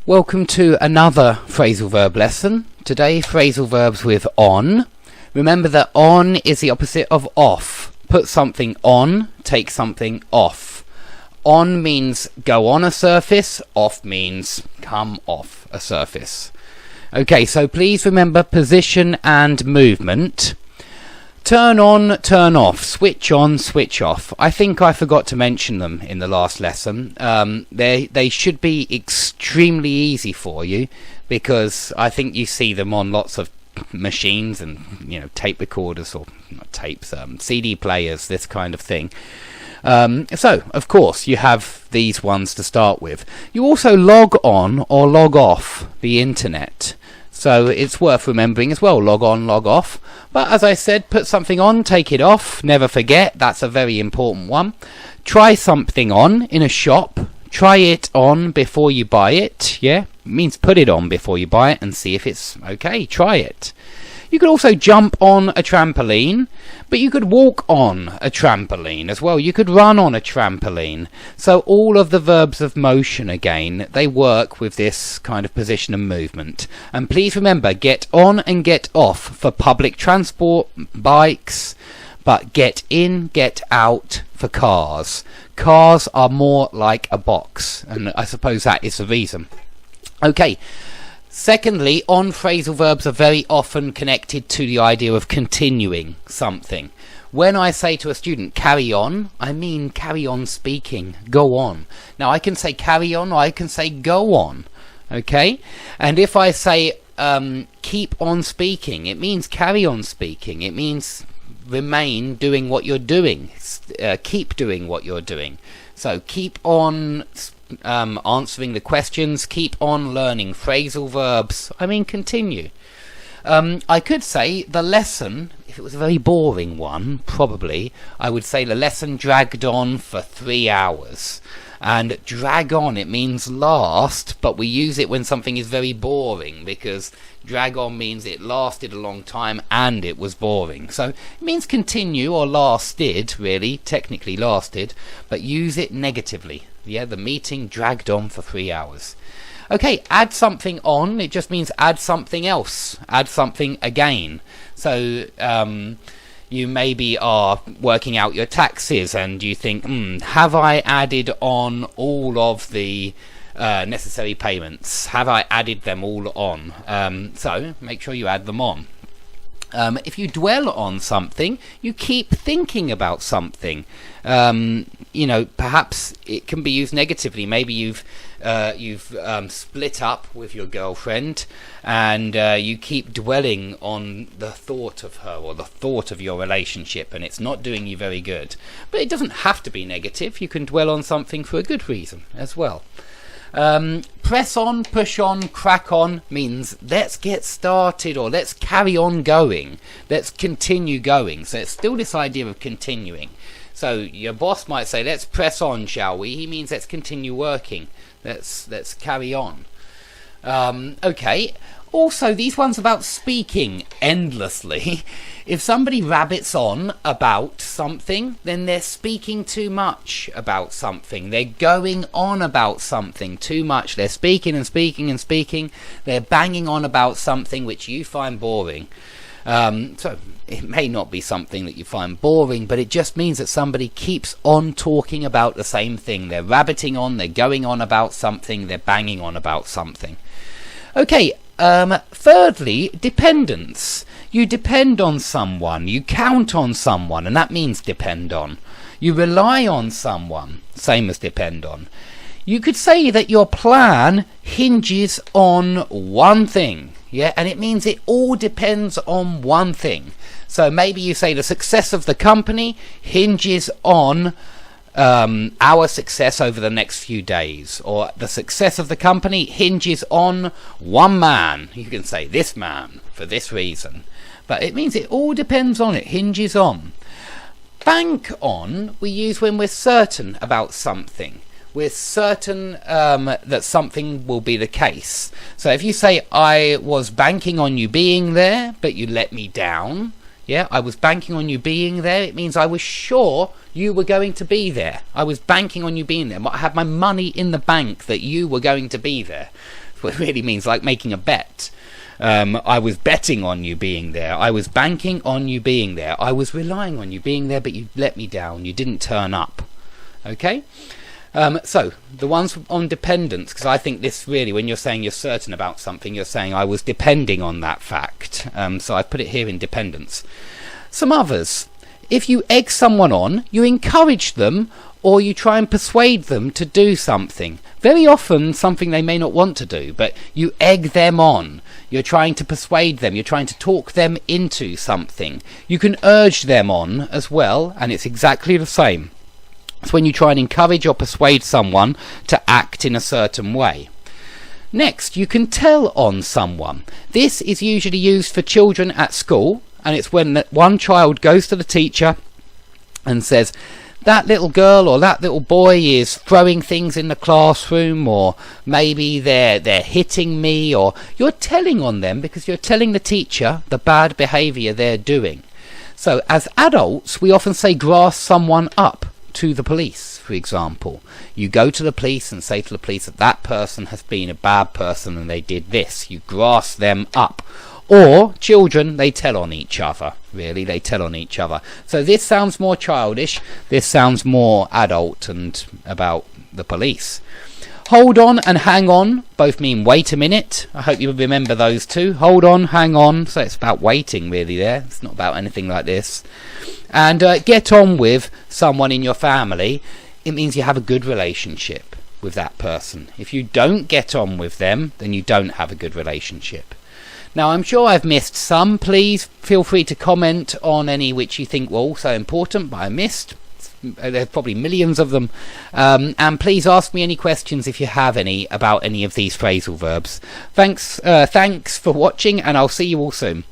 Welcome to another phrasal verb lesson. Today, phrasal verbs with on. Remember that on is the opposite of off. Put something on, take something off. On means go on a surface, off means come off a surface. Okay, so please remember position and movement. Turn on, turn off, switch on, switch off. I think I forgot to mention them in the last lesson. They should be extremely easy for you because I think you see them on lots of machines and tape recorders or not tapes, CD players, this kind of thing. So, of course, you have these ones to start with. You also log on or log off the internet. So it's worth remembering as well, log on, log off. But as I said, put something on, take it off, never forget, that's a very important one. Try something on in a shop, try it on before you buy it, yeah? It means put it on before you buy it and see if it's okay, try it. You could also jump on a trampoline, but you could walk on a trampoline as well. You could run on a trampoline. So all of the verbs of motion again, they work with this kind of position and movement. And please remember, get on and get off for public transport, bikes, but get in, get out for cars. Cars are more like a box, and I suppose that is the reason. Okay. Secondly, on phrasal verbs are very often connected to the idea of continuing something. When I say to a student, carry on, I mean carry on speaking, go on. Now I can say carry on or I can say go on, okay? And if I say keep on speaking, it means carry on speaking. It means remain doing what you're doing, keep doing what you're doing. So keep on answering the questions, keep on learning phrasal verbs, I mean continue. I could say the lesson, if it was a very boring one, probably I would say the lesson dragged on for 3 hours. And drag on, it means last, but we use it when something is very boring because drag on means it lasted a long time and it was boring. So it means continue or lasted, really, technically lasted, but use it negatively. Yeah, the meeting dragged on for 3 hours. Okay, add something on, it just means add something else, add something again. So you maybe are working out your taxes and you think, have I added on all of the necessary payments? Have I added them all on? So make sure you add them on. If you dwell on something, you keep thinking about something. Perhaps it can be used negatively. Maybe you've split up with your girlfriend and you keep dwelling on the thought of her or the thought of your relationship, and it's not doing you very good. But it doesn't have to be negative. You can dwell on something for a good reason as well. Press on, push on, crack on means let's get started or let's carry on going, let's continue going. So it's still this idea of continuing. So your boss might say, let's press on, shall we? He means let's continue working, let's carry on. Okay, also these ones about speaking endlessly. If somebody rabbits on about something, then they're speaking too much about something. They're going on about something too much. They're speaking and speaking and speaking. They're banging on about something which you find boring. So it may not be something that you find boring, but it just means that somebody keeps on talking about the same thing. They're rabbiting on, they're going on about something, they're banging on about something. Okay, thirdly, dependence. You depend on someone, you count on someone, and that means depend on. You rely on someone, same as depend on. You could say that your plan hinges on one thing, yeah, and it means it all depends on one thing. So maybe you say the success of the company hinges on our success over the next few days, or the success of the company hinges on one man. You can say this man for this reason, but it means it all depends on, it hinges on. Bank on we use when we're certain about something. We're certain that something will be the case. So if you say, I was banking on you being there, but you let me down, yeah, I was banking on you being there, it means I was sure you were going to be there. I was banking on you being there. I had my money in the bank that you were going to be there. It really means like making a bet. I was betting on you being there. I was banking on you being there. I was relying on you being there, but you let me down. You didn't turn up. Okay? So, the ones on dependence, because I think this really, when you're saying you're certain about something, you're saying I was depending on that fact. So I put it here in dependence. Some others. If you egg someone on, you encourage them, or you try and persuade them to do something. Very often something they may not want to do, but you egg them on. You're trying to persuade them. You're trying to talk them into something. You can urge them on as well, and it's exactly the same. It's when you try and encourage or persuade someone to act in a certain way. Next, you can tell on someone. This is usually used for children at school, and it's when one child goes to the teacher and says, that little girl or that little boy is throwing things in the classroom, or maybe they're hitting me, or you're telling on them because you're telling the teacher the bad behaviour they're doing. So as adults, we often say grass someone up to the police, for example. You go to the police and say to the police that that person has been a bad person and they did this. You grass them up. Or children, they tell on each other. Really, they tell on each other. So this sounds more childish. This sounds more adult and about the police. Hold on and hang on both mean wait a minute. I hope you remember those two. Hold on, hang on. So it's about waiting really there. It's not about anything like this. And get on with someone in your family. It means you have a good relationship with that person. If you don't get on with them, then you don't have a good relationship. Now, I'm sure I've missed some. Please feel free to comment on any which you think were also important, but I missed. There's probably millions of them. And please ask me any questions if you have any about any of these phrasal verbs. Thanks for watching, and I'll see you all soon.